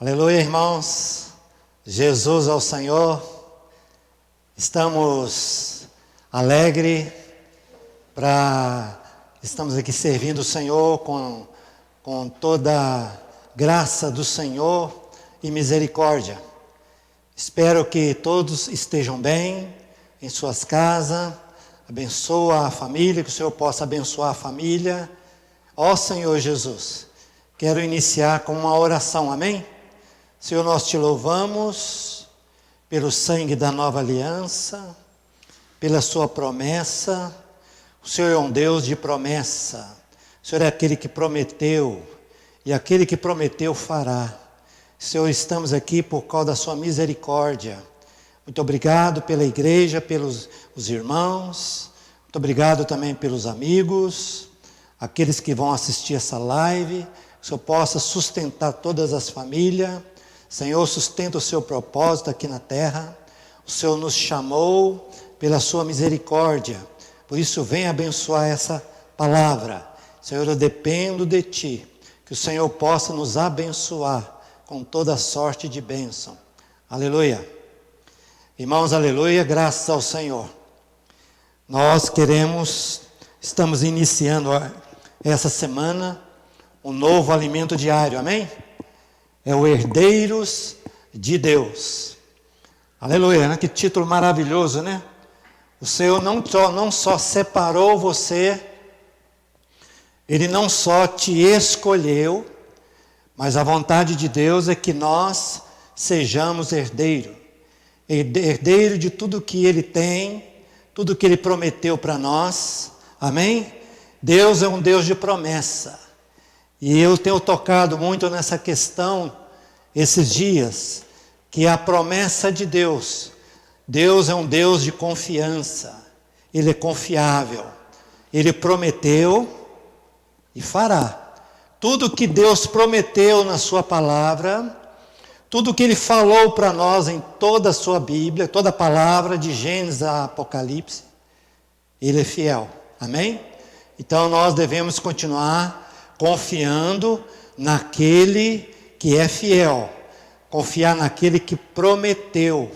Aleluia, irmãos. Jesus é o Senhor. Estamos alegres estamos aqui servindo o Senhor com toda a graça do Senhor e misericórdia. Espero que todos estejam bem em suas casas. Abençoa a família, que o Senhor possa abençoar a família. Ó Senhor Jesus, quero iniciar com uma oração, amém? Senhor, nós te louvamos pelo sangue da nova aliança, pela sua promessa. O Senhor é um Deus de promessa. O Senhor é aquele que prometeu, e aquele que prometeu fará. Senhor, estamos aqui por causa da sua misericórdia. Muito obrigado pela igreja, pelos os irmãos. Muito obrigado também pelos amigos, aqueles que vão assistir essa live. Que o Senhor possa sustentar todas as famílias. Senhor, sustenta o seu propósito aqui na terra. O Senhor nos chamou pela sua misericórdia. Por isso, vem abençoar essa palavra. Senhor, eu dependo de Ti. Que o Senhor possa nos abençoar com toda sorte de bênção. Aleluia. Irmãos, aleluia, graças ao Senhor. Nós estamos iniciando essa semana um novo alimento diário, amém? É o Herdeiros de Deus. Aleluia, né? Que título maravilhoso, né? O Senhor não só separou você, Ele não só te escolheu, mas a vontade de Deus é que nós sejamos herdeiros. Herdeiro de tudo que Ele tem, tudo que Ele prometeu para nós, amém? Deus é um Deus de promessa. E eu tenho tocado muito nessa questão esses dias, que a promessa de Deus. Deus é um Deus de confiança. Ele é confiável. Ele prometeu e fará. Tudo que Deus prometeu na sua palavra, tudo que Ele falou para nós em toda a sua Bíblia, toda a palavra de Gênesis a Apocalipse, Ele é fiel. Amém? Então nós devemos continuar confiando naquele que é fiel, confiar naquele que prometeu,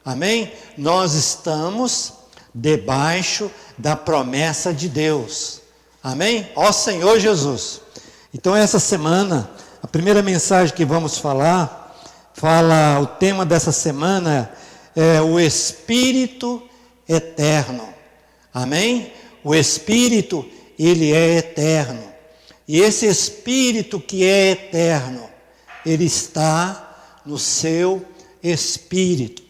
amém? Nós estamos debaixo da promessa de Deus, amém? Ó Senhor Jesus. Então essa semana, a primeira mensagem que vamos o tema dessa semana é o Espírito Eterno, amém? O Espírito, Ele é eterno. E esse Espírito que é eterno, Ele está no seu Espírito.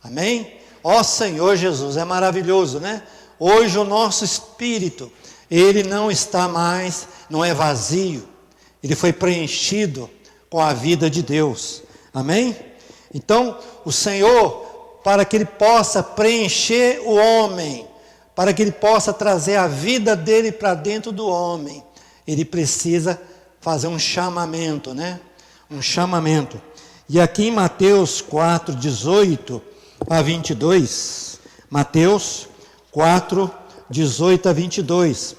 Amém? Ó Senhor Jesus, é maravilhoso, né? Hoje o nosso Espírito, ele não está mais, não é vazio. Ele foi preenchido com a vida de Deus. Amém? Então, o Senhor, para que Ele possa preencher o homem, para que Ele possa trazer a vida dele para dentro do homem, Ele precisa fazer um chamamento, né? Um chamamento. E aqui em Mateus 4, 18 a 22, Mateus 4, 18 a 22,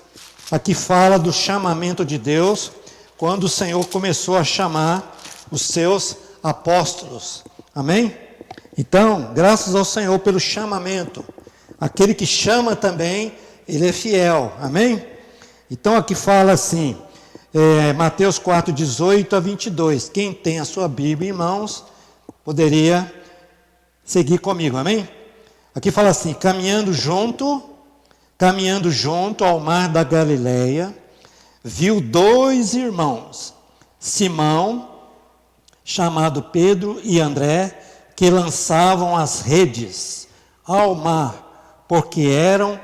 aqui fala do chamamento de Deus, quando o Senhor começou a chamar os seus apóstolos. Amém? Então, graças ao Senhor pelo chamamento. Aquele que chama também, Ele é fiel. Amém? Então aqui fala assim, Mateus 4, 18 a 22. Quem tem a sua Bíblia em mãos, poderia seguir comigo, amém? Aqui fala assim, caminhando junto ao mar da Galileia, viu 2 irmãos, Simão, chamado Pedro, e André, que lançavam as redes ao mar, porque eram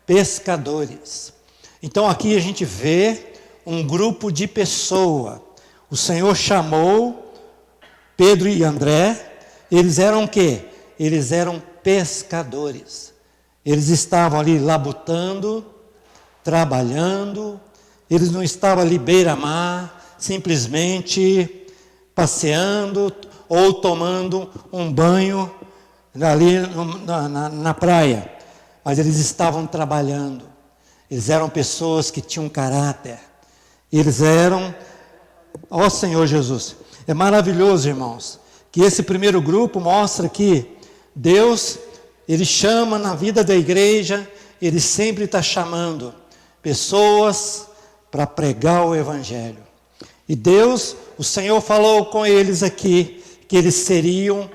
pescadores. Então aqui a gente vê um grupo de pessoas. O Senhor chamou Pedro e André. Eles eram o quê? Eles eram pescadores. Eles estavam ali labutando, trabalhando. Eles não estavam ali beira-mar, simplesmente passeando ou tomando um banho ali na praia. Mas eles estavam trabalhando. Eles eram pessoas que tinham caráter. Eles eram, ó Senhor Jesus, É maravilhoso, irmãos, que esse primeiro grupo mostra que Deus, Ele chama na vida da igreja, Ele sempre está chamando pessoas para pregar o Evangelho. E Deus, o Senhor falou com eles aqui, que eles seriam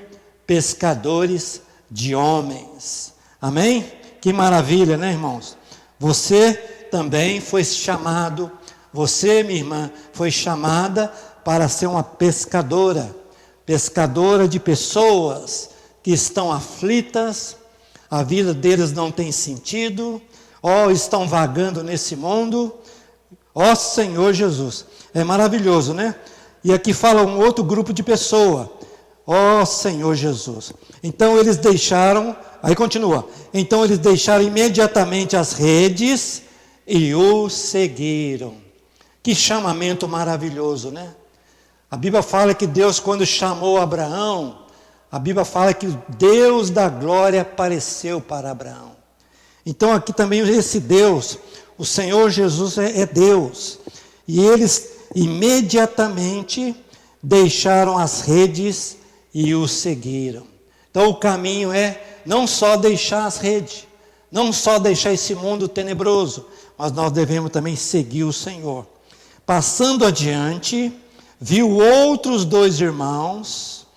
pescadores de homens. Amém? Que maravilha, né, irmãos? Você também foi chamado, você, minha irmã, foi chamada para ser uma pescadora de pessoas que estão aflitas, a vida deles não tem sentido, estão vagando nesse mundo. Senhor Jesus, é maravilhoso, né? E aqui fala um outro grupo de pessoas. Senhor Jesus. Então eles deixaram, aí continua. Então eles deixaram imediatamente as redes e o seguiram. Que chamamento maravilhoso, né? A Bíblia fala que Deus, quando chamou Abraão, a Bíblia fala que o Deus da glória apareceu para Abraão. Então aqui também esse Deus, o Senhor Jesus é Deus. E eles imediatamente deixaram as redes e o seguiram. Então o caminho é não só deixar as redes, não só deixar esse mundo tenebroso, mas nós devemos também seguir o Senhor. Passando adiante, viu outros 2 irmãos,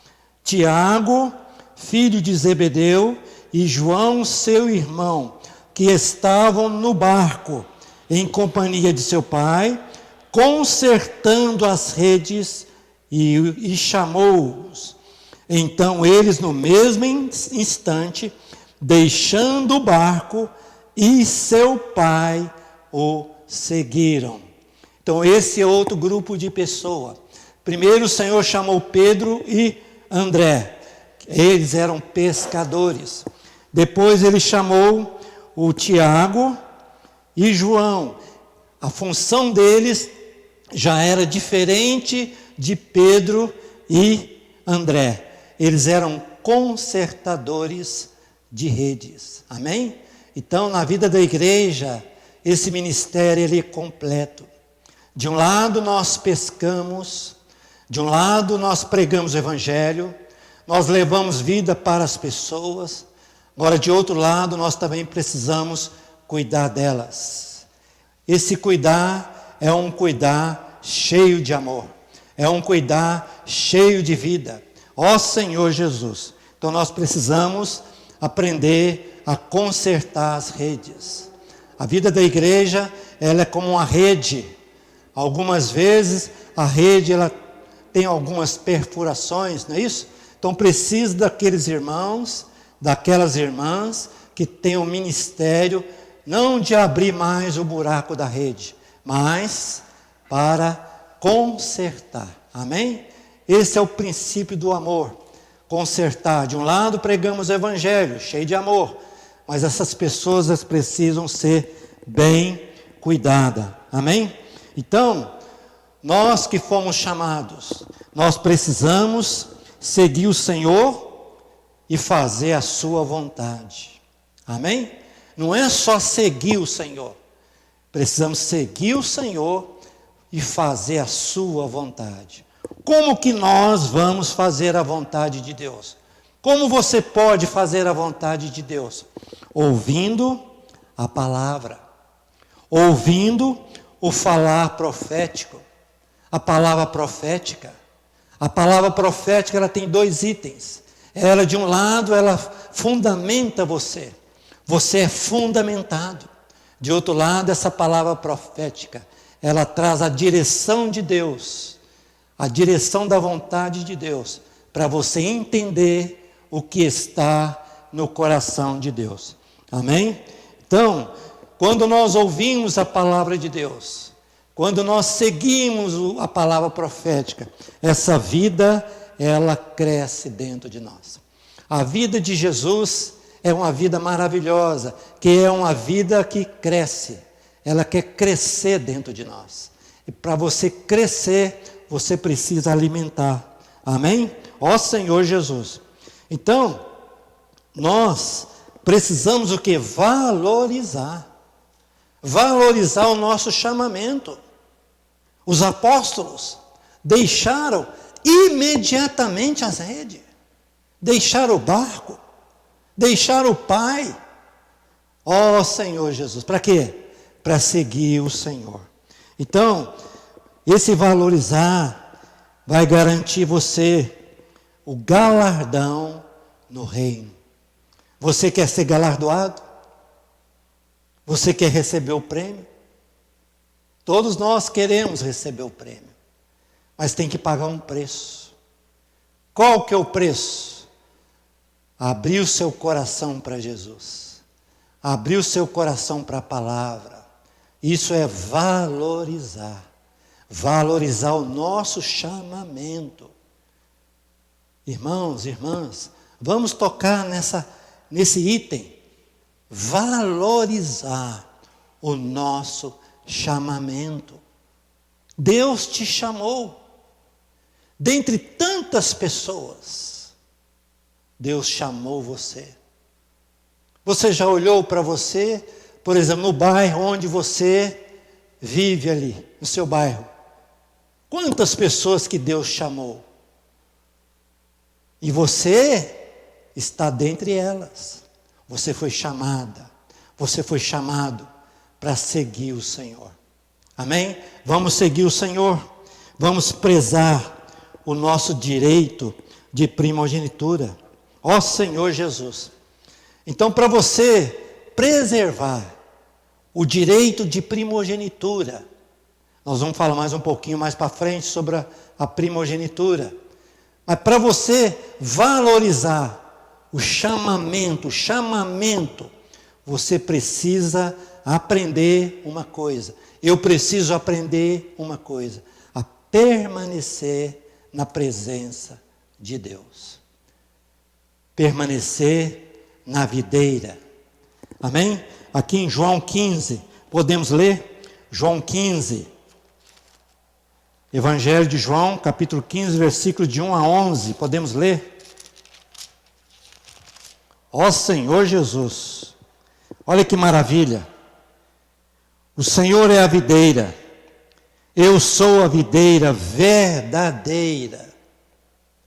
Tiago, filho de Zebedeu, e João, seu irmão, que estavam no barco, em companhia de seu pai, consertando as redes, e chamou-os. Então eles, no mesmo instante, deixando o barco, e seu pai o seguiram. Então esse é outro grupo de pessoas. Primeiro o Senhor chamou Pedro e André. Eles eram pescadores. Depois ele chamou o Tiago e João. A função deles já era diferente de Pedro e André. Eles eram consertadores de redes. Amém? Então, na vida da igreja, esse ministério ele é completo. De um lado nós pescamos, de um lado nós pregamos o Evangelho, nós levamos vida para as pessoas. Agora, de outro lado, nós também precisamos cuidar delas. Esse cuidar é um cuidar cheio de amor, é um cuidar cheio de vida. Senhor Jesus. Então nós precisamos aprender a consertar as redes. A vida da igreja, ela é como uma rede. Algumas vezes a rede ela tem algumas perfurações, não é isso? Então precisa daqueles irmãos, daquelas irmãs que têm o ministério não de abrir mais o buraco da rede, mas para consertar. Amém? Esse é o princípio do amor. Consertar. De um lado pregamos o Evangelho, cheio de amor, mas essas pessoas elas precisam ser bem cuidadas. Amém? Então, nós que fomos chamados, nós precisamos seguir o Senhor e fazer a sua vontade. Amém? Não é só seguir o Senhor. Precisamos seguir o Senhor e fazer a sua vontade. Como que nós vamos fazer a vontade de Deus? Como você pode fazer a vontade de Deus? Ouvindo a palavra. Ouvindo o falar profético. A palavra profética. A palavra profética ela tem 2 itens. Ela, de um lado, ela fundamenta você. Você é fundamentado. De outro lado, essa palavra profética, ela traz a direção de Deus, a direção da vontade de Deus, para você entender o que está no coração de Deus. Amém? Então, quando nós ouvimos a palavra de Deus, quando nós seguimos a palavra profética, essa vida, ela cresce dentro de nós. A vida de Jesus é uma vida maravilhosa, que é uma vida que cresce. Ela quer crescer dentro de nós. E para você crescer, você precisa alimentar. Amém? Senhor Jesus. Então, nós precisamos o quê? Valorizar. Valorizar o nosso chamamento. Os apóstolos deixaram imediatamente as redes, deixar o barco, deixar o Pai. Ó Senhor Jesus, para quê? Para seguir o Senhor. Então, esse valorizar vai garantir você o galardão no reino. Você quer ser galardoado? Você quer receber o prêmio? Todos nós queremos receber o prêmio, mas tem que pagar um preço. Qual que é o preço? Abrir o seu coração para Jesus, abrir o seu coração para a palavra. Isso é valorizar o nosso chamamento. Irmãos, irmãs, vamos tocar nesse item, valorizar o nosso chamamento. Deus te chamou, dentre tantas pessoas, Deus chamou você. Você já olhou para você, por exemplo, no bairro onde você vive ali, no seu bairro? Quantas pessoas que Deus chamou? E você está dentre elas. Você foi chamada, você foi chamado para seguir o Senhor. Amém? Vamos seguir o Senhor, vamos prezar o nosso direito de primogenitura. Ó Senhor Jesus. Então, para você preservar o direito de primogenitura, nós vamos falar mais um pouquinho mais para frente sobre a primogenitura. Mas para você valorizar o chamamento, você precisa aprender uma coisa. Eu preciso aprender uma coisa: a permanecer na presença de Deus. Permanecer na videira. Amém? Aqui em João 15, podemos ler? João 15. Evangelho de João, capítulo 15, versículo de 1 a 11. Podemos ler? Ó Senhor Jesus, olha que maravilha. O Senhor é a videira, eu sou a videira verdadeira.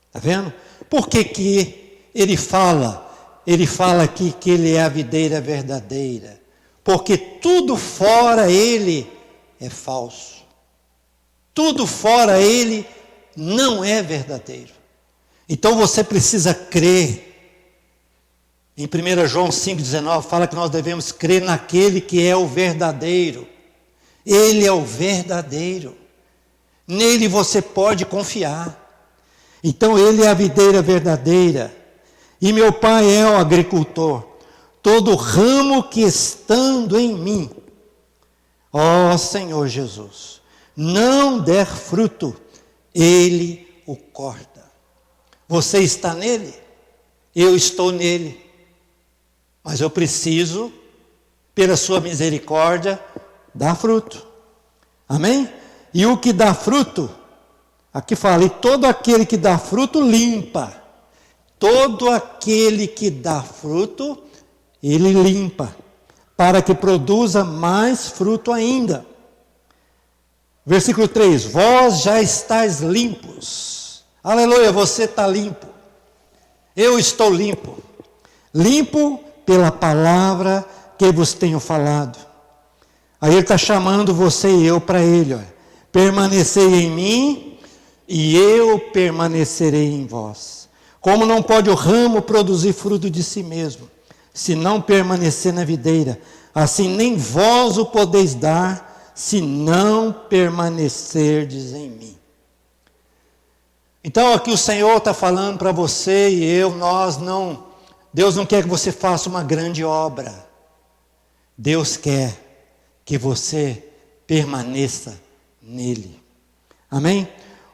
Está vendo? Por que ele fala aqui que ele é a videira verdadeira? Porque tudo fora ele é falso. Tudo fora ele não é verdadeiro. Então você precisa crer. Em 1 João 5,19 fala que nós devemos crer naquele que é o verdadeiro. Ele é o verdadeiro. Nele você pode confiar. Então ele é a videira verdadeira. E meu Pai é o agricultor. Todo ramo que estando em mim, ó Senhor Jesus, não der fruto, ele o corta. Você está nele, eu estou nele, mas eu preciso, pela sua misericórdia, dar fruto. Amém? E o que dá fruto, aqui fala, e todo aquele que dá fruto limpa. Todo aquele que dá fruto, ele limpa, para que produza mais fruto ainda. Versículo 3, vós já estáis limpos. Aleluia, você está limpo. Eu estou limpo. Limpo pela palavra que vos tenho falado. Aí ele está chamando você e eu para ele. Olha. Permanecei em mim e eu permanecerei em vós. Como não pode o ramo produzir fruto de si mesmo, se não permanecer na videira, assim nem vós o podeis dar, se não permanecerdes em mim. Então aqui o Senhor está falando para você e eu, Deus não quer que você faça uma grande obra. Deus quer que você permaneça nele. Amém?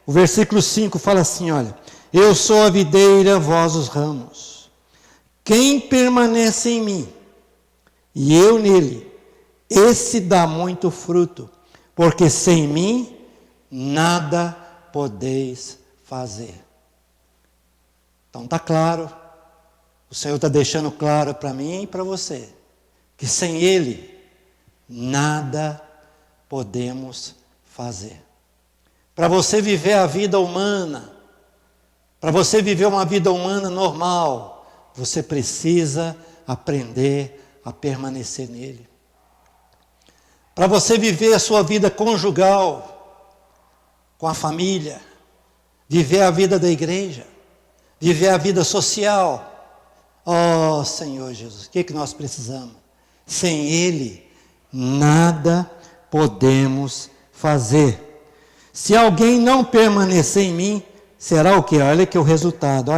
O versículo 5 fala assim, olha, eu sou a videira, vós os ramos. Quem permanece em mim e eu nele, esse dá muito fruto, porque sem mim nada podeis fazer. Então está claro, o Senhor está deixando claro para mim e para você, que sem Ele nada podemos fazer. Para você viver a vida humana, Para você viver uma vida humana normal, você precisa aprender a permanecer nele. Para você viver a sua vida conjugal, com a família, viver a vida da igreja, viver a vida social. Oh, Senhor Jesus, o que nós precisamos? Sem Ele, nada podemos fazer. Se alguém não permanecer em mim, será o quê? Olha que o resultado,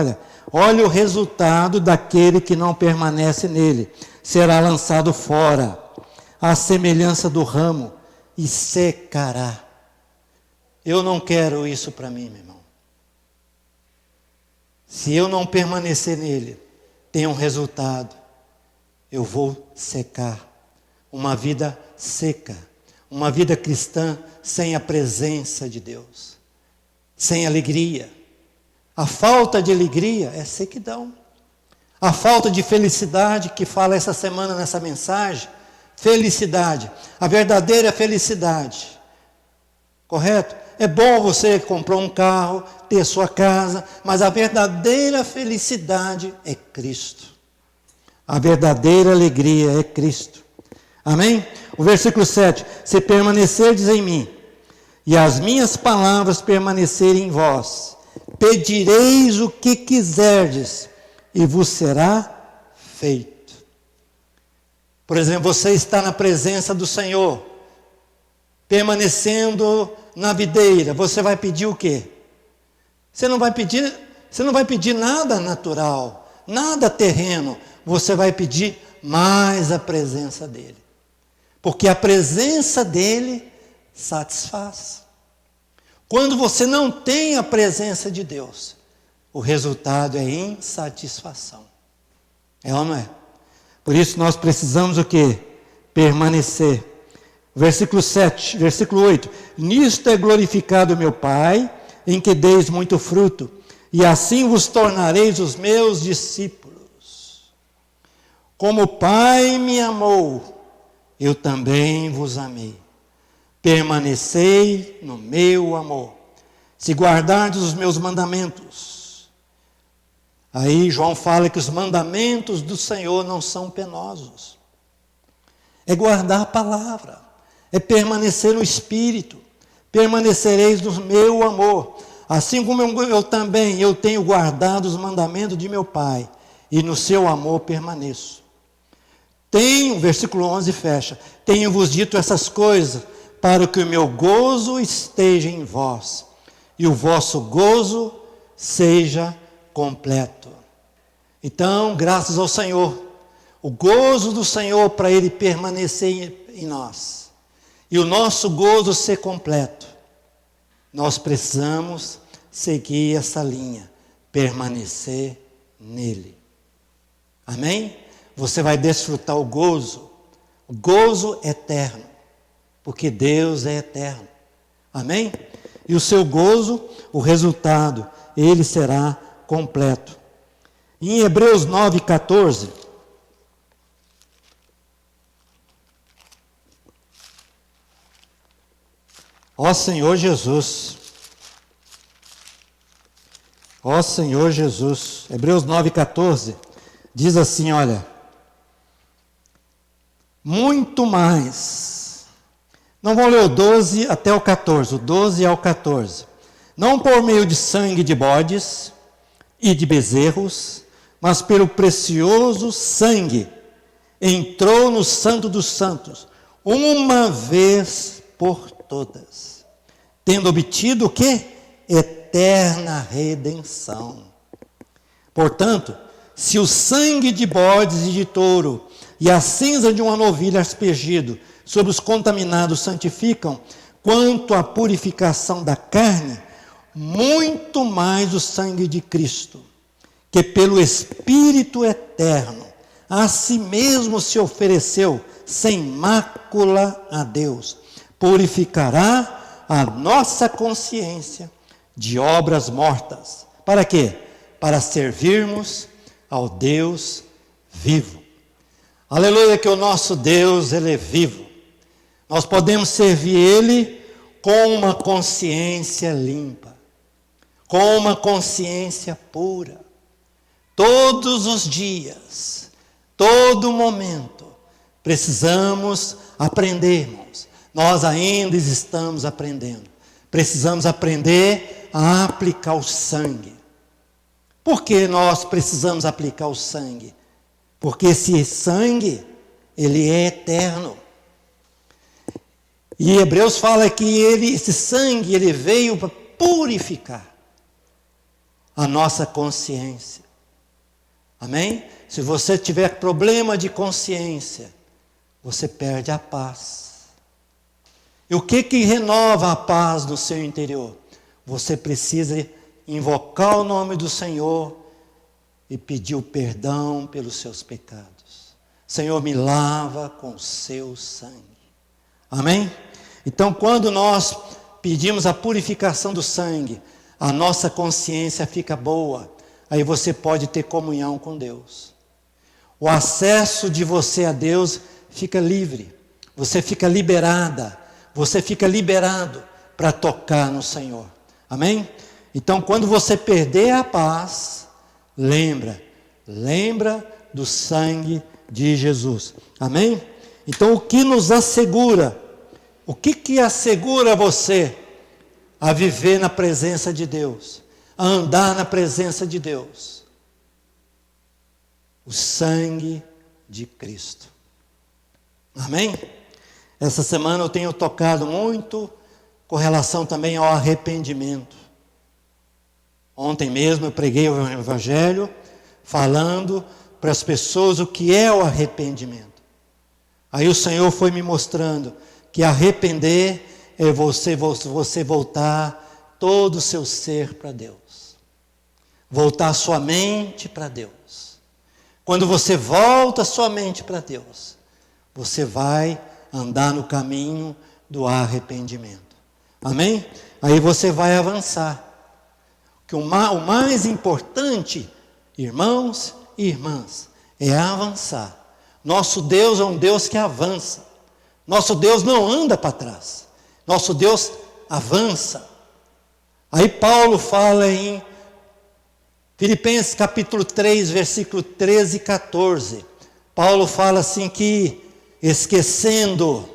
olha o resultado daquele que não permanece nele. Será lançado fora, à semelhança do ramo, e secará. Eu não quero isso para mim, meu irmão. Se eu não permanecer nele, tem um resultado. Eu vou secar. Uma vida seca. Uma vida cristã sem a presença de Deus. Sem alegria. A falta de alegria é sequidão. A falta de felicidade, que fala essa semana nessa mensagem, felicidade, a verdadeira felicidade, correto? É bom você comprar um carro, ter sua casa, mas a verdadeira felicidade é Cristo. A verdadeira alegria é Cristo. Amém? O versículo 7, se permanecerdes em mim, e as minhas palavras permanecerem em vós, pedireis o que quiserdes, e vos será feito. Por exemplo, você está na presença do Senhor, permanecendo na videira, você vai pedir o quê? Você não vai pedir nada natural, nada terreno, você vai pedir mais a presença dEle. Porque a presença dEle satisfaz. Quando você não tem a presença de Deus, o resultado é insatisfação. É ou não é? Por isso nós precisamos o quê? Permanecer. Versículo 7, versículo 8. Nisto é glorificado meu Pai, em que deis muito fruto, e assim vos tornareis os meus discípulos. Como o Pai me amou, eu também vos amei. Permanecei no meu amor. Se guardardes os meus mandamentos. Aí João fala que os mandamentos do Senhor não são penosos. É guardar a palavra. É permanecer no Espírito. Permanecereis no meu amor. Assim como eu também tenho guardado os mandamentos de meu Pai. E no seu amor permaneço. Versículo 11 fecha. Tenho-vos dito essas coisas, para que o meu gozo esteja em vós, e o vosso gozo seja completo. Então, graças ao Senhor, o gozo do Senhor para Ele permanecer em nós, e o nosso gozo ser completo, nós precisamos seguir essa linha, permanecer nele. Amém? Você vai desfrutar o gozo eterno, porque Deus é eterno. Amém? E o seu gozo, o resultado, ele será completo. Em Hebreus 9:14, ó Senhor Jesus, Hebreus 9:14, diz assim, olha, muito mais. Não vou ler o 12 até o 14, o 12 ao 14. Não por meio de sangue de bodes e de bezerros, mas pelo precioso sangue, entrou no Santo dos Santos, uma vez por todas, tendo obtido o quê? Eterna redenção. Portanto, se o sangue de bodes e de touro e a cinza de uma novilha aspergido sobre os contaminados santificam, quanto à purificação da carne, muito mais o sangue de Cristo, que pelo Espírito eterno, a si mesmo se ofereceu sem mácula a Deus, purificará a nossa consciência de obras mortas. Para quê? Para servirmos ao Deus vivo. Aleluia, que o nosso Deus, Ele é vivo. Nós podemos servir Ele com uma consciência limpa, com uma consciência pura. Todos os dias, todo momento, precisamos aprender, irmãos. Nós ainda estamos aprendendo. Precisamos aprender a aplicar o sangue. Por que nós precisamos aplicar o sangue? Porque esse sangue, ele é eterno. E Hebreus fala que esse sangue, ele veio para purificar a nossa consciência. Amém? Se você tiver problema de consciência, você perde a paz. E o que renova a paz no seu interior? Você precisa invocar o nome do Senhor e pedir o perdão pelos seus pecados. Senhor, me lava com o seu sangue. Amém? Então, quando nós pedimos a purificação do sangue, a nossa consciência fica boa. Aí você pode ter comunhão com Deus. O acesso de você a Deus fica livre. Você fica liberada. Você fica liberado para tocar no Senhor. Amém? Então, quando você perder a paz, lembra do sangue de Jesus. Amém? Então, o que nos assegura? O que assegura você a viver na presença de Deus? A andar na presença de Deus? O sangue de Cristo. Amém? Essa semana eu tenho tocado muito com relação também ao arrependimento. Ontem mesmo eu preguei o Evangelho falando para as pessoas o que é o arrependimento. Aí o Senhor foi me mostrando que arrepender é você voltar todo o seu ser para Deus. Voltar a sua mente para Deus. Quando você volta a sua mente para Deus, você vai andar no caminho do arrependimento. Amém? Aí você vai avançar. Que o mais importante, irmãos e irmãs, é avançar. Nosso Deus é um Deus que avança. Nosso Deus não anda para trás. Nosso Deus avança. Aí Paulo fala em Filipenses capítulo 3, versículo 13 e 14. Paulo fala assim que, esquecendo,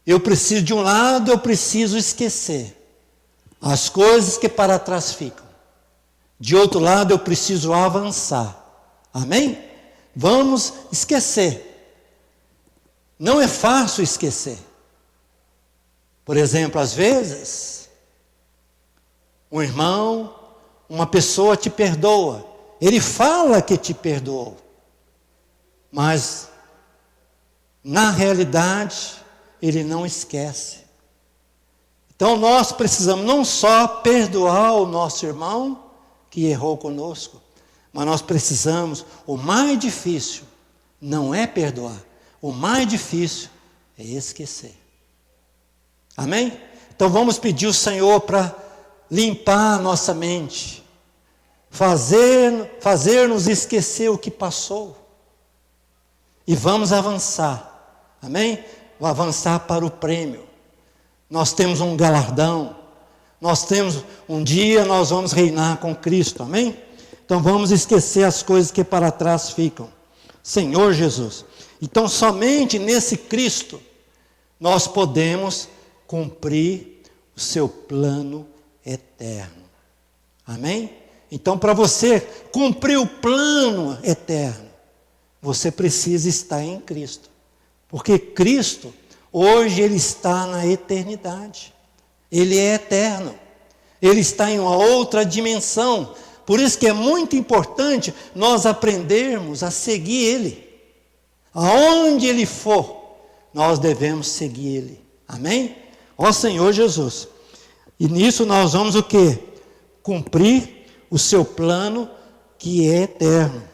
eu preciso de um lado, eu preciso esquecer as coisas que para trás ficam. De outro lado, eu preciso avançar. Amém? Vamos esquecer. Não é fácil esquecer. Por exemplo, às vezes, um irmão, uma pessoa te perdoa. Ele fala que te perdoou. Mas, na realidade, ele não esquece. Então nós precisamos não só perdoar o nosso irmão que errou conosco, mas nós precisamos, o mais difícil não é perdoar, o mais difícil é esquecer. Amém? Então vamos pedir ao Senhor para limpar a nossa mente, fazer-nos esquecer o que passou. E vamos avançar. Amém? Avançar para o prêmio. Nós temos um galardão. Nós temos um dia nós vamos reinar com Cristo. Amém? Então vamos esquecer as coisas que para trás ficam. Senhor Jesus. Então somente nesse Cristo nós podemos cumprir o seu plano eterno. Amém? Então para você cumprir o plano eterno, você precisa estar em Cristo. Porque Cristo, hoje Ele está na eternidade. Ele é eterno. Ele está em uma outra dimensão. Por isso que é muito importante nós aprendermos a seguir Ele. Aonde Ele for, nós devemos seguir Ele. Amém? Ó Senhor Jesus. E nisso nós vamos o quê? Cumprir o seu plano que é eterno.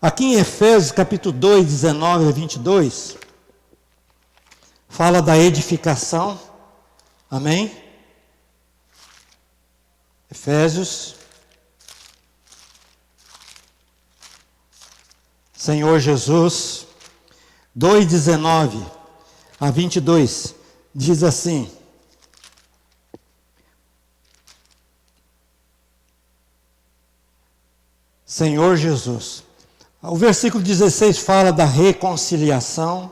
Aqui em Efésios capítulo 2, 19 a 22, fala da edificação. Amém? Efésios. Senhor Jesus, 2, 19 a 22, diz assim: Senhor Jesus. O versículo 16 fala da reconciliação,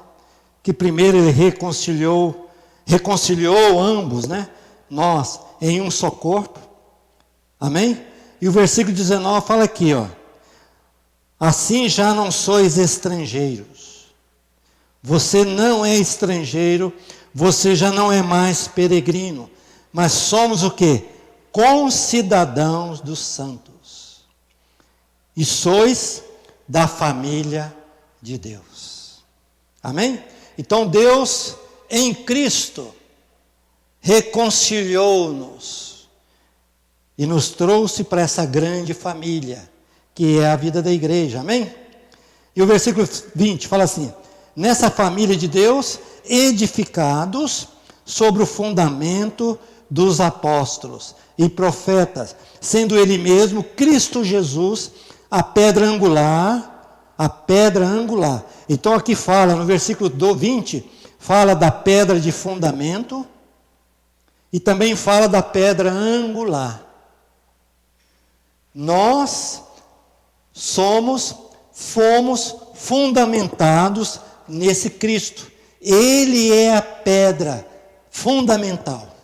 que primeiro ele reconciliou ambos, né? Nós, em um só corpo. Amém? E o versículo 19 fala aqui, ó. Assim já não sois estrangeiros. Você não é estrangeiro, você já não é mais peregrino, mas somos o quê? Concidadãos dos santos. E sois da família de Deus. Amém? Então Deus, em Cristo, reconciliou-nos e nos trouxe para essa grande família, que é a vida da igreja. Amém? E o versículo 20 fala assim: nessa família de Deus, edificados sobre o fundamento dos apóstolos e profetas, sendo ele mesmo, Cristo Jesus, a pedra angular, Então aqui fala, no versículo 20, fala da pedra de fundamento e também fala da pedra angular. Nós fomos fundamentados nesse Cristo. Ele é a pedra fundamental.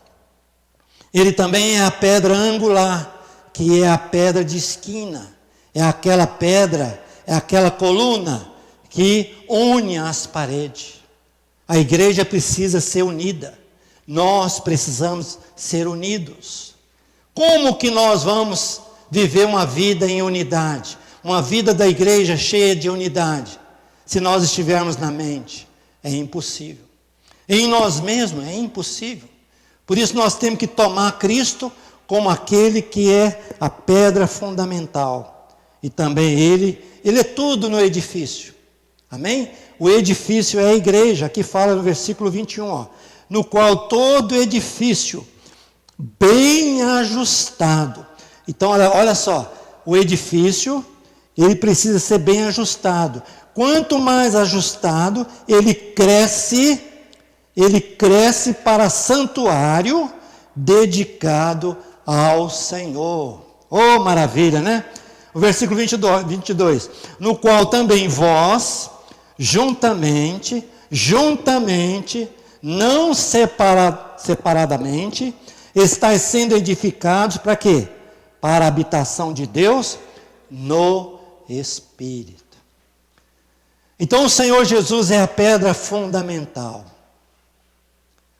Ele também é a pedra angular, que é a pedra de esquina. É aquela pedra, é aquela coluna que une as paredes. A igreja precisa ser unida. Nós precisamos ser unidos. Como que nós vamos viver uma vida em unidade? Uma vida da igreja cheia de unidade, se nós estivermos na mente? É impossível. Em nós mesmos é impossível. Por isso nós temos que tomar Cristo como aquele que é a pedra fundamental. E também Ele é tudo no edifício. Amém? O edifício é a igreja. Aqui fala no versículo 21, ó, no qual todo edifício bem ajustado. Então olha só, o edifício, ele precisa ser bem ajustado. Quanto mais ajustado, ele cresce para santuário dedicado ao Senhor. Oh, maravilha, né? O versículo 22, no qual também vós, juntamente, não separadamente, estáis sendo edificados para quê? Para a habitação de Deus no Espírito. Então o Senhor Jesus é a pedra fundamental.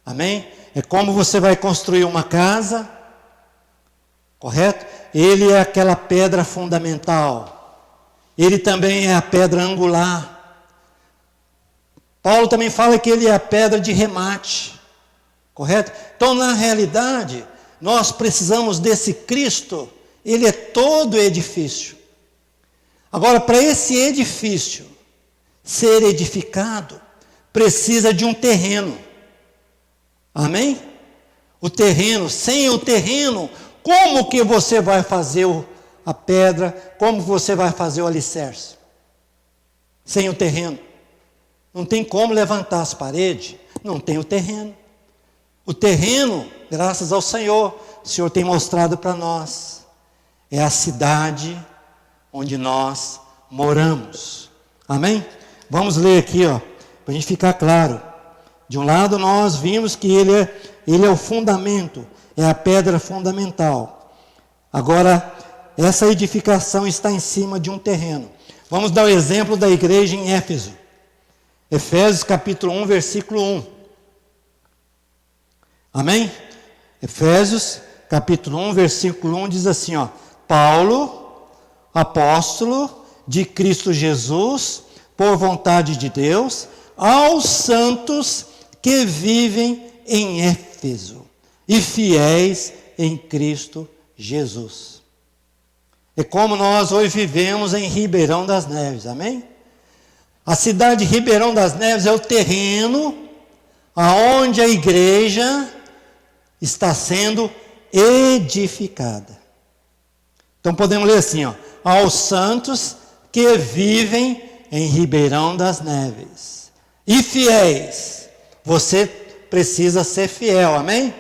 Amém? É como você vai construir uma casa, correto? Ele é aquela pedra fundamental. Ele também é a pedra angular. Paulo também fala que ele é a pedra de remate, correto? Então, na realidade, nós precisamos desse Cristo. Ele é todo edifício. Agora, para esse edifício ser edificado, precisa de um terreno. Amém? O terreno, sem o terreno, como que você vai fazer a pedra? Como você vai fazer o alicerce? Sem o terreno. Não tem como levantar as paredes, não tem o terreno. O terreno, graças ao Senhor, o Senhor tem mostrado para nós, é a cidade onde nós moramos. Amém? Vamos ler aqui, ó, para a gente ficar claro. De um lado nós vimos que ele é o fundamento, é a pedra fundamental. Agora, essa edificação está em cima de um terreno. Vamos dar o exemplo da igreja em Éfeso. Efésios capítulo 1, versículo 1. Amém? Efésios capítulo 1, versículo 1 diz assim, ó: Paulo, apóstolo de Cristo Jesus, por vontade de Deus, aos santos que vivem em Éfeso e fiéis em Cristo Jesus. É como nós hoje vivemos em Ribeirão das Neves, amém? A cidade de Ribeirão das Neves é o terreno aonde a igreja está sendo edificada. Então podemos ler assim, ó: aos santos que vivem em Ribeirão das Neves e fiéis. Você precisa ser fiel, amém?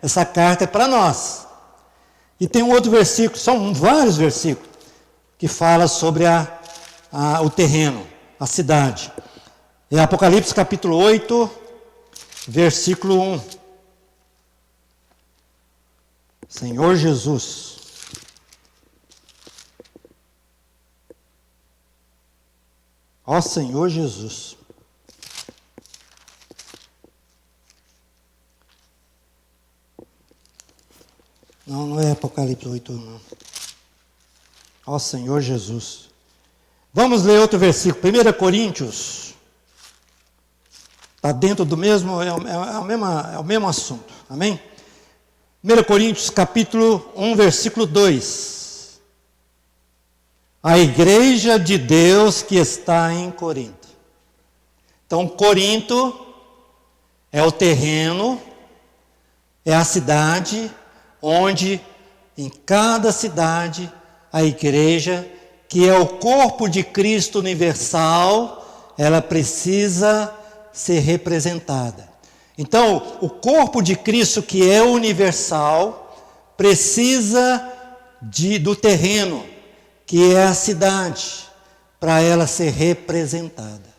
Essa carta é para nós. E tem um outro versículo, são vários versículos, que fala sobre o terreno, a cidade. É Apocalipse capítulo 8, versículo 1. Senhor Jesus. Ó Senhor Jesus. Não é Apocalipse 8, não. Ó Senhor Jesus. Vamos ler outro versículo. 1 Coríntios. Está dentro do mesmo, é o mesmo assunto. Amém? 1 Coríntios capítulo 1, versículo 2. A igreja de Deus que está em Corinto. Então, Corinto é o terreno, é a cidade onde em cada cidade a igreja, que é o corpo de Cristo universal, ela precisa ser representada. Então, o corpo de Cristo, que é universal, precisa do terreno, que é a cidade, para ela ser representada.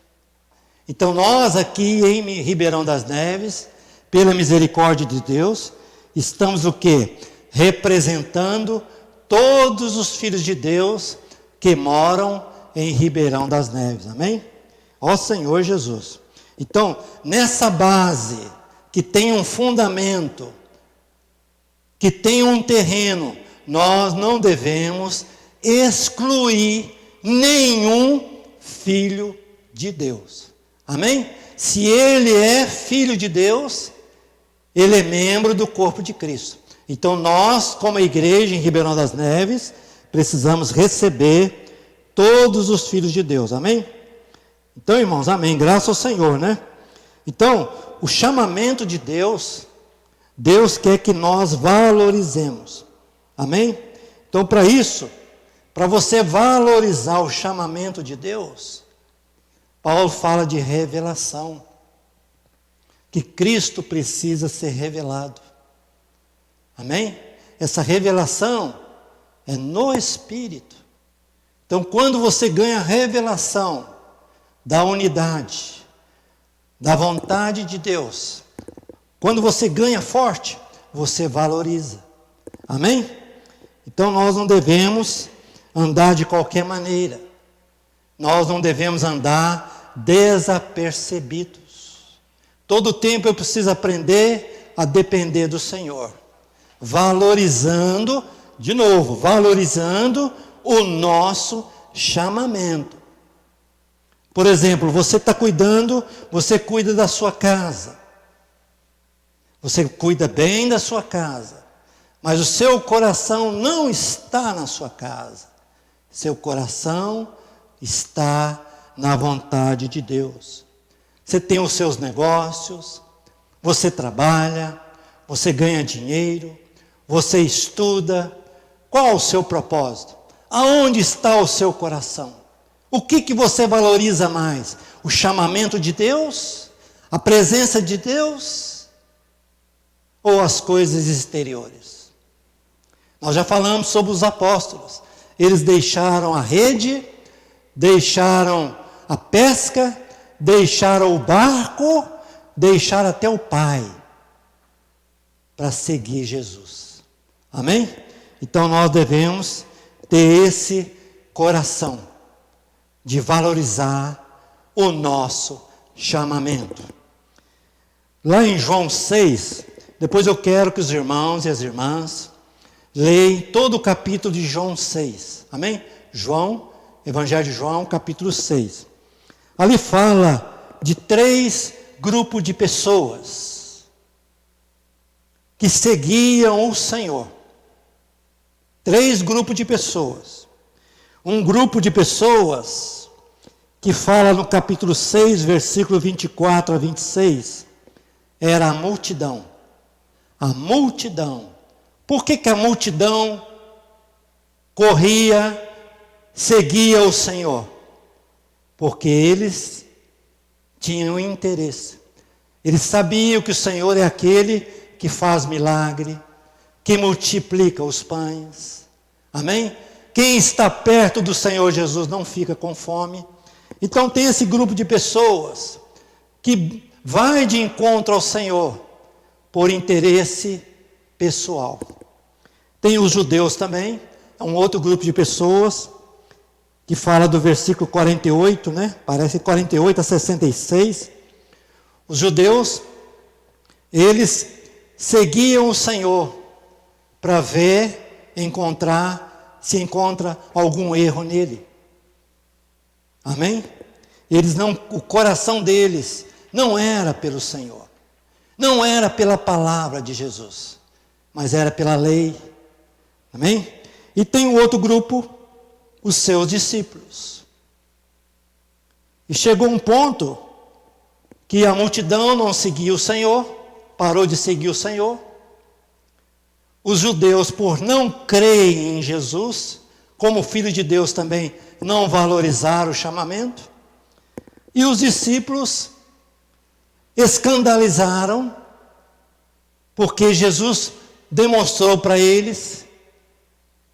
Então, nós aqui em Ribeirão das Neves, pela misericórdia de Deus, estamos o quê? Representando todos os filhos de Deus que moram em Ribeirão das Neves. Amém? Ó Senhor Jesus. Então, nessa base, que tem um fundamento, que tem um terreno, nós não devemos excluir nenhum filho de Deus. Amém? Se ele é filho de Deus, ele é membro do corpo de Cristo. Então nós, como igreja em Ribeirão das Neves, precisamos receber todos os filhos de Deus. Amém? Então, irmãos, amém. Graças ao Senhor, né? Então, o chamamento de Deus, Deus quer que nós valorizemos. Amém? Então, para isso, para você valorizar o chamamento de Deus, Paulo fala de revelação. Que Cristo precisa ser revelado. Amém? Essa revelação é no Espírito. Então, quando você ganha a revelação da unidade, da vontade de Deus, quando você ganha forte, você valoriza. Amém? Então, nós não devemos andar de qualquer maneira. Nós não devemos andar desapercebidos. Todo tempo eu preciso aprender a depender do Senhor. Valorizando, de novo, valorizando o nosso chamamento. Por exemplo, você está cuidando, você cuida da sua casa. Você cuida bem da sua casa. Mas o seu coração não está na sua casa. Seu coração está na vontade de Deus. Você tem os seus negócios, você trabalha, você ganha dinheiro, você estuda. Qual o seu propósito? Aonde está o seu coração? O que você valoriza mais? O chamamento de Deus? A presença de Deus? Ou as coisas exteriores? Nós já falamos sobre os apóstolos. Eles deixaram a rede, deixaram a pesca, deixaram o barco, deixaram até o pai para seguir Jesus. Amém? Então nós devemos ter esse coração de valorizar o nosso chamamento. Lá em João 6, depois eu quero que os irmãos e as irmãs leiam todo o capítulo de João 6. Amém? João, Evangelho de João, capítulo 6. Ali fala de 3 grupos de pessoas que seguiam o Senhor. 3 grupos de pessoas. Um grupo de pessoas que fala no capítulo 6, versículo 24 a 26, era a multidão. A multidão. Por que a multidão corria, seguia o Senhor? Porque eles tinham interesse. Eles sabiam que o Senhor é aquele que faz milagre, que multiplica os pães. Amém? Quem está perto do Senhor Jesus não fica com fome. Então tem esse grupo de pessoas que vai de encontro ao Senhor por interesse pessoal. Tem os judeus também, é um outro grupo de pessoas que fala do versículo 48, né? Parece 48 a 66. Os judeus, eles seguiam o Senhor para ver, se encontra algum erro nele. Amém? O coração deles não era pelo Senhor, não era pela palavra de Jesus, mas era pela lei. Amém? E tem um outro grupo, os seus discípulos. E chegou um ponto que a multidão não seguia o Senhor, parou de seguir o Senhor. Os judeus, por não crerem em Jesus, como Filho de Deus também, não valorizaram o chamamento. E os discípulos escandalizaram, porque Jesus demonstrou para eles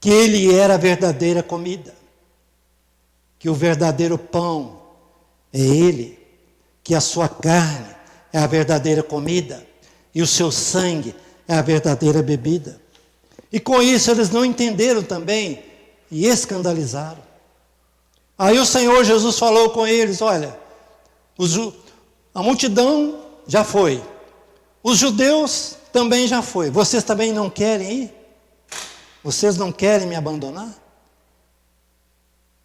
que Ele era a verdadeira comida, que o verdadeiro pão é Ele, que a sua carne é a verdadeira comida, e o seu sangue é a verdadeira bebida. E com isso eles não entenderam também e escandalizaram. Aí o Senhor Jesus falou com eles: olha, a multidão já foi, os judeus também já foi, vocês também não querem ir? Vocês não querem me abandonar?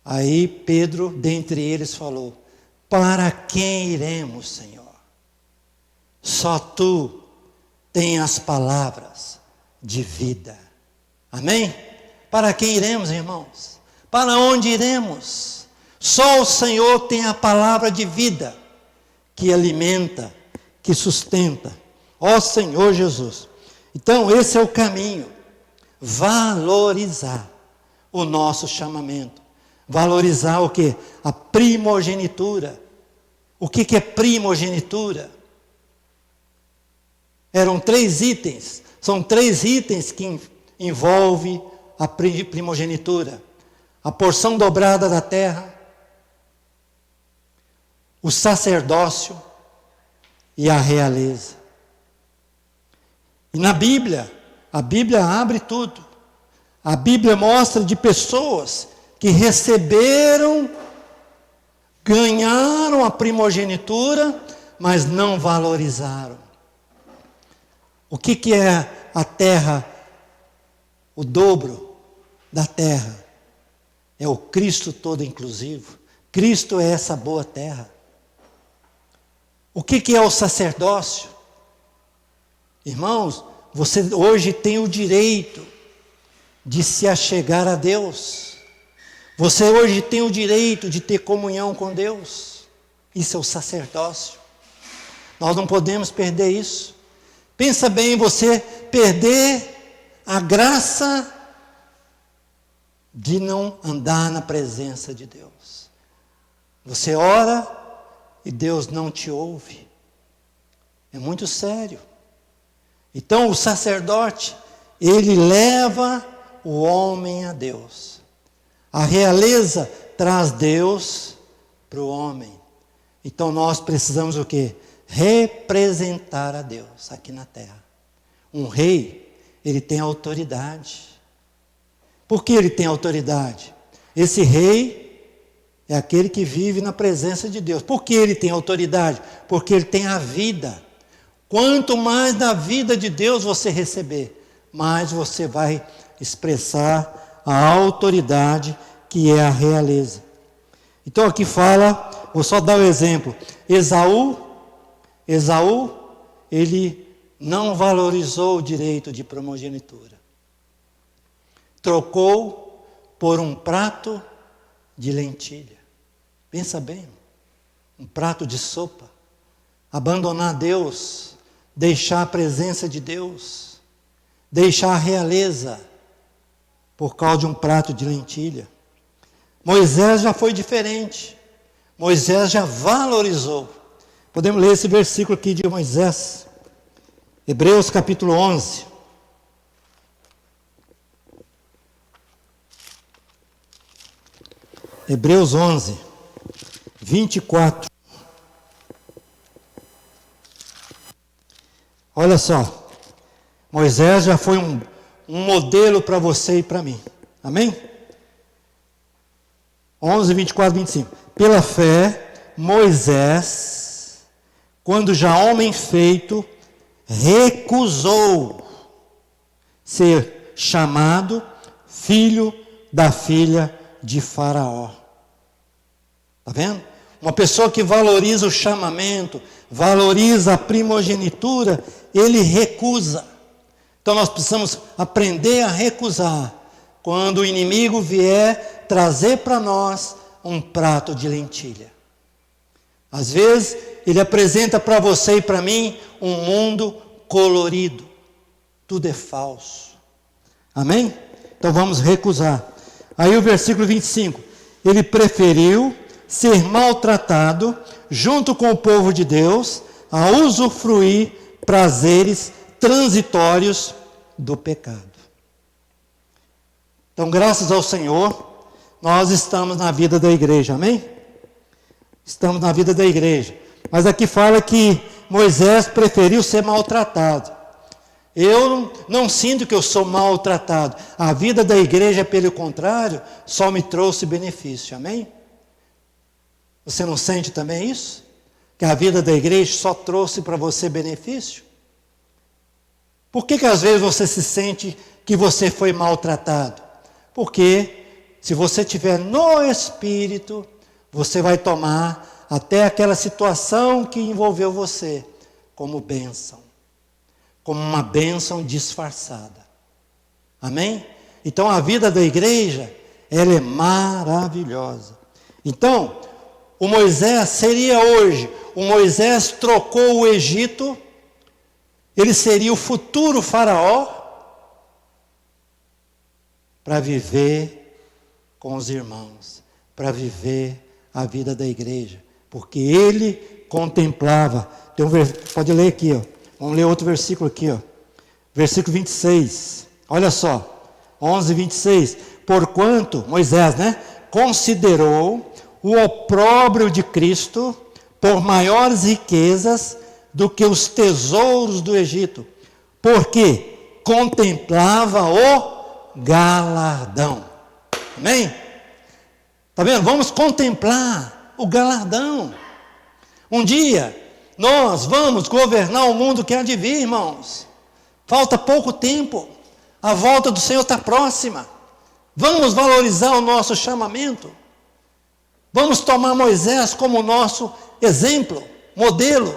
Aí Pedro, dentre eles, falou: para quem iremos, Senhor? Só Tu tens as palavras de vida. Amém? Para quem iremos, irmãos? Para onde iremos? Só o Senhor tem a palavra de vida, que alimenta, que sustenta. Ó Senhor Jesus. Então esse é o caminho. Valorizar o nosso chamamento. Valorizar o quê? A primogenitura. O que é primogenitura? Eram 3 itens. São 3 itens que envolvem a primogenitura. A porção dobrada da terra, o sacerdócio e a realeza. E na Bíblia, a Bíblia abre tudo. A Bíblia mostra de pessoas que receberam, ganharam a primogenitura, mas não valorizaram. O que é a terra? O dobro da terra é o Cristo todo inclusivo. Cristo é essa boa terra. O que é o sacerdócio? Irmãos, você hoje tem o direito de se achegar a Deus. Você hoje tem o direito de ter comunhão com Deus. Isso é o sacerdócio. Nós não podemos perder isso. Pensa bem, você perder a graça de não andar na presença de Deus. Você ora e Deus não te ouve. É muito sério. Então o sacerdote, ele leva o homem a Deus. A realeza traz Deus para o homem. Então nós precisamos o quê? Representar a Deus aqui na terra. Um rei, ele tem autoridade. Por que ele tem autoridade? Esse rei é aquele que vive na presença de Deus. Por que ele tem autoridade? Porque ele tem a vida. Quanto mais da vida de Deus você receber, mais você vai expressar a autoridade que é a realeza. Então aqui fala, vou só dar um exemplo. Esaú, ele não valorizou o direito de primogenitura. Trocou por um prato de lentilha. Pensa bem, um prato de sopa. Abandonar Deus, deixar a presença de Deus, deixar a realeza por causa de um prato de lentilha. Moisés já foi diferente. Moisés já valorizou. Podemos ler esse versículo aqui de Moisés. Hebreus capítulo 11. Hebreus 11, 24. Olha só, Moisés já foi um modelo para você e para mim. Amém? 11, 24, 25. Pela fé, Moisés, quando já homem feito, recusou ser chamado filho da filha de Faraó. Está vendo? Uma pessoa que valoriza o chamamento, valoriza a primogenitura, ele recusa. Então nós precisamos aprender a recusar quando o inimigo vier trazer para nós um prato de lentilha. Às vezes ele apresenta para você e para mim um mundo colorido. Tudo é falso. Amém? Então vamos recusar. Aí o versículo 25. Ele preferiu ser maltratado junto com o povo de Deus a usufruir prazeres transitórios do pecado. Então, graças ao Senhor, nós estamos na vida da igreja, amém? Estamos na vida da igreja. Mas aqui fala que Moisés preferiu ser maltratado. Eu não sinto que eu sou maltratado. A vida da igreja, pelo contrário, só me trouxe benefício, amém? Você não sente também isso? Que a vida da igreja só trouxe para você benefício? Por que às vezes você se sente que você foi maltratado? Porque se você estiver no Espírito, você vai tomar até aquela situação que envolveu você como bênção. Como uma bênção disfarçada. Amém? Então a vida da igreja, ela é maravilhosa. Então, o Moisés seria hoje, o Moisés trocou o Egito, ele seria o futuro faraó, para viver com os irmãos, para viver a vida da igreja, porque ele contemplava, pode ler aqui, ó. Vamos ler outro versículo aqui, ó. Versículo 26, olha só, 11, 26, porquanto, Moisés, considerou o opróbrio de Cristo por maiores riquezas do que os tesouros do Egito, porque contemplava o galardão. Amém? Está vendo? Vamos contemplar o galardão. Um dia, nós vamos governar o mundo que há de vir, irmãos. Falta pouco tempo. A volta do Senhor está próxima. Vamos valorizar o nosso chamamento. Vamos tomar Moisés como nosso exemplo, modelo.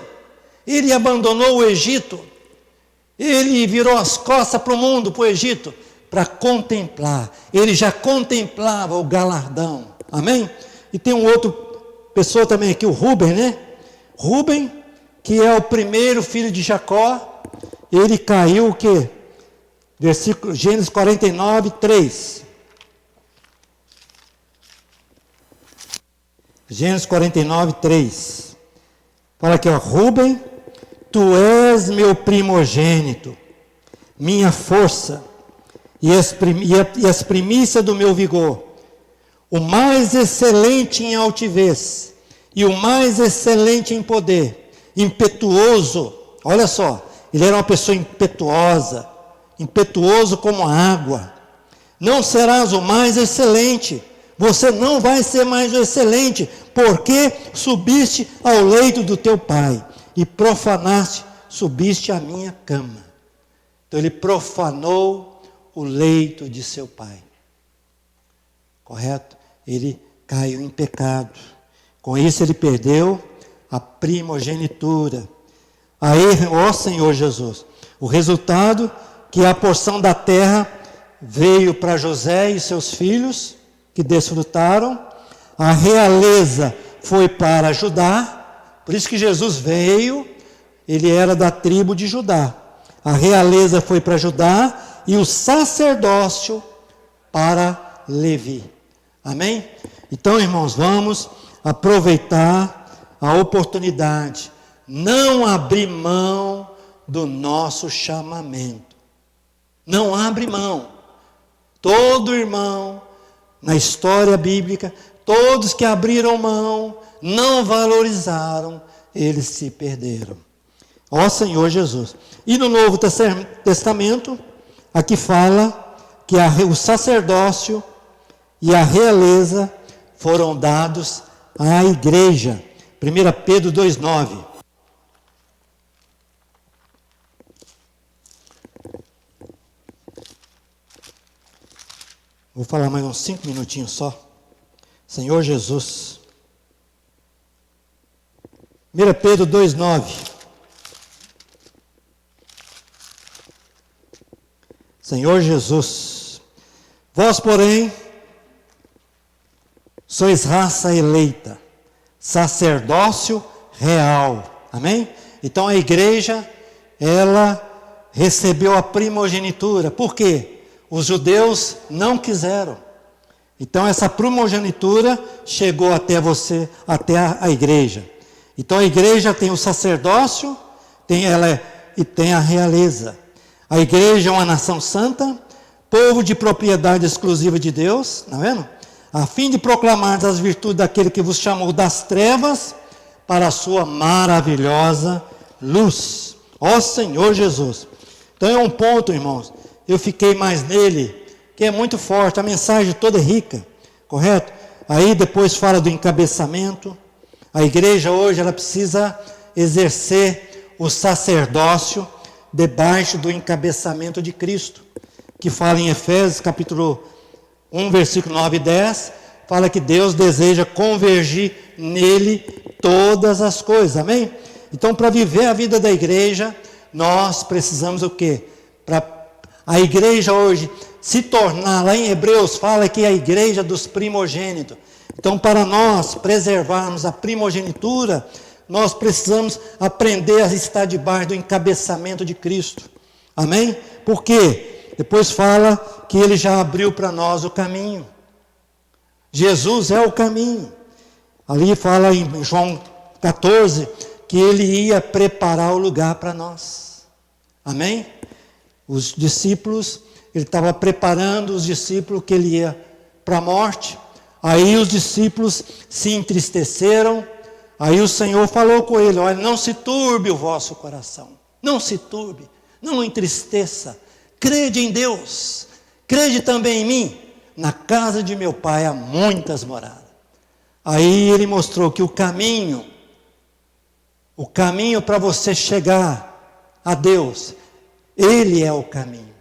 Ele abandonou o Egito. Ele virou as costas para o mundo, para o Egito, para contemplar. Ele já contemplava o galardão. Amém? E tem um outro pessoa também aqui, o Rúben, Rúben, que é o primeiro filho de Jacó. Ele caiu o quê? Versículo, Gênesis 49, 3. Gênesis 49, 3. Fala aqui, ó, Rúben, tu és meu primogênito, minha força, e as primícias do meu vigor, o mais excelente em altivez, e o mais excelente em poder, impetuoso, olha só, ele era uma pessoa impetuosa, impetuoso como a água. Não serás o mais excelente, você não vai ser mais o excelente, porque subiste ao leito do teu pai, e profanaste, subiste à minha cama. Então ele profanou o leito de seu pai. Correto? Ele caiu em pecado. Com isso ele perdeu a primogenitura. Aí, ó Senhor Jesus, o resultado que a porção da terra veio para José e seus filhos, que desfrutaram. A realeza foi para Judá, por isso que Jesus veio, ele era da tribo de Judá. A realeza foi para Judá e o sacerdócio para Levi. Amém? Então, irmãos, vamos aproveitar a oportunidade, não abrir mão do nosso chamamento. Não abre mão. Todo irmão, na história bíblica, Todos que abriram mão, não valorizaram, eles se perderam. Ó Senhor Jesus. E no Novo Testamento, aqui fala que o sacerdócio e a realeza foram dados à igreja. 1 Pedro 2,9. Vou falar mais uns 5 minutinhos só. Senhor Jesus. 1 Pedro 2,9. Senhor Jesus. Vós, porém, sois raça eleita, sacerdócio real. Amém? Então a igreja, ela recebeu a primogenitura. Por quê? Os judeus não quiseram. Então essa primogenitura chegou até você, até a igreja. Então a igreja tem o sacerdócio, e tem a realeza. A igreja é uma nação santa, povo de propriedade exclusiva de Deus, está vendo? A fim de proclamar as virtudes daquele que vos chamou das trevas para a sua maravilhosa luz. Ó Senhor Jesus. Então é um ponto, irmãos, eu fiquei mais nele, que é muito forte, a mensagem toda é rica, correto? Aí depois fala do encabeçamento. A igreja hoje, ela precisa exercer o sacerdócio debaixo do encabeçamento de Cristo, que fala em Efésios capítulo 1, versículo 9 e 10, fala que Deus deseja convergir nele todas as coisas, amém? Então, para viver a vida da igreja, nós precisamos o quê? Para a igreja hoje se tornar, lá em Hebreus fala que é a igreja dos primogênitos. Então, para nós preservarmos a primogenitura, nós precisamos aprender a estar debaixo do encabeçamento de Cristo. Amém? Por quê? Depois fala que ele já abriu para nós o caminho. Jesus é o caminho. Ali fala em João 14 que ele ia preparar o lugar para nós. Amém? Os discípulos, ele estava preparando os discípulos que ele ia para a morte. Aí os discípulos se entristeceram. Aí o Senhor falou com ele: olha, não se turbe o vosso coração. Não se turbe, não entristeça. Crede em Deus, crede também em mim. Na casa de meu pai há muitas moradas. Aí ele mostrou que o caminho para você chegar a Deus, ele é o caminho.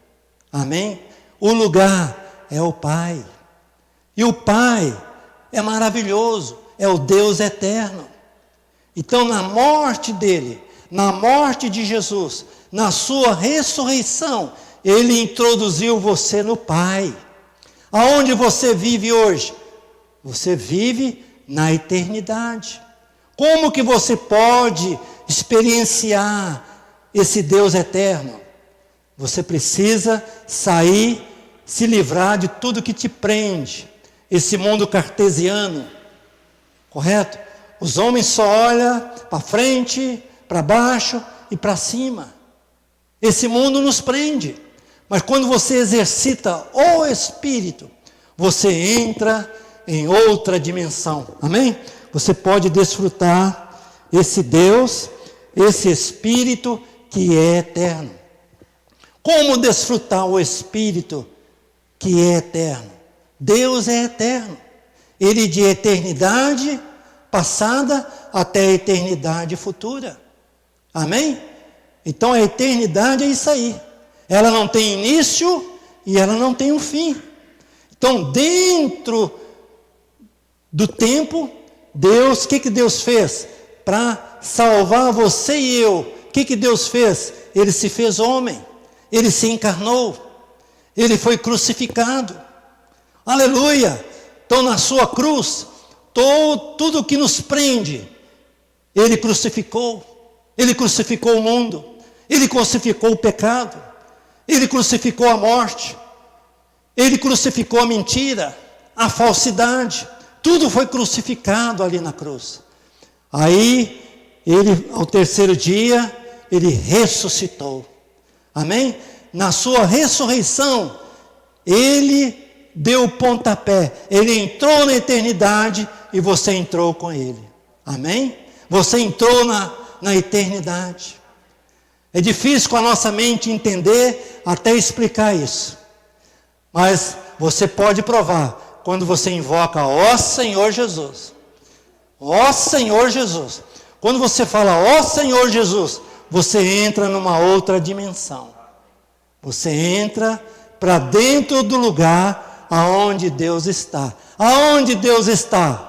Amém? O lugar é o Pai. E o Pai é maravilhoso, é o Deus eterno. Então, na morte dele, na morte de Jesus, na sua ressurreição, ele introduziu você no Pai. Aonde você vive hoje? Você vive na eternidade. Como que você pode experienciar esse Deus eterno? Você precisa sair, se livrar de tudo que te prende. Esse mundo cartesiano, correto? Os homens só olham para frente, para baixo e para cima. Esse mundo nos prende. Mas quando você exercita o Espírito, você entra em outra dimensão. Amém? Você pode desfrutar esse Deus, esse Espírito que é eterno. Como desfrutar o Espírito que é eterno? Deus é eterno. Ele de eternidade passada até a eternidade futura. Amém? Então a eternidade é isso aí. Ela não tem início e ela não tem um fim. Então, dentro do tempo, Deus, o que Deus fez? Para salvar você e eu, o que Deus fez? Ele se fez homem, ele se encarnou, ele foi crucificado. Aleluia! Então, na sua cruz, tudo que nos prende, ele crucificou o mundo, ele crucificou o pecado, ele crucificou a morte, ele crucificou a mentira, a falsidade, tudo foi crucificado ali na cruz. Aí, ele, ao terceiro dia, ele ressuscitou. Amém? Na sua ressurreição, ele deu o pontapé. Ele entrou na eternidade e você entrou com ele. Amém? Você entrou na eternidade. É difícil com a nossa mente entender, até explicar isso. Mas você pode provar quando você invoca, ó Senhor Jesus. Ó Senhor Jesus. Quando você fala, ó Senhor Jesus, você entra numa outra dimensão. Você entra para dentro do lugar aonde Deus está. Aonde Deus está?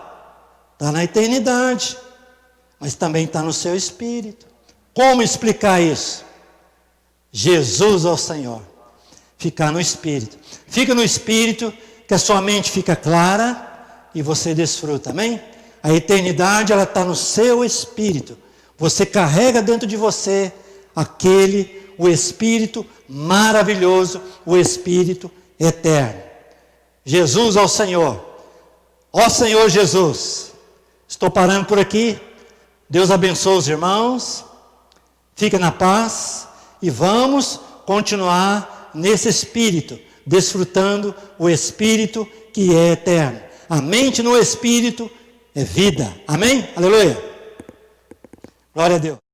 Está na eternidade, mas também está no seu espírito. Como explicar isso? Jesus é o Senhor. Ficar no espírito. Fica no espírito, que a sua mente fica clara e você desfruta, amém? A eternidade, ela está no seu espírito. Você carrega dentro de você o Espírito maravilhoso, o Espírito eterno. Jesus ao Senhor. Ó Senhor Jesus. Estou parando por aqui. Deus abençoe os irmãos. Fica na paz. E vamos continuar nesse Espírito, desfrutando o Espírito que é eterno. A mente no Espírito é vida. Amém? Aleluia. Glória a Deus.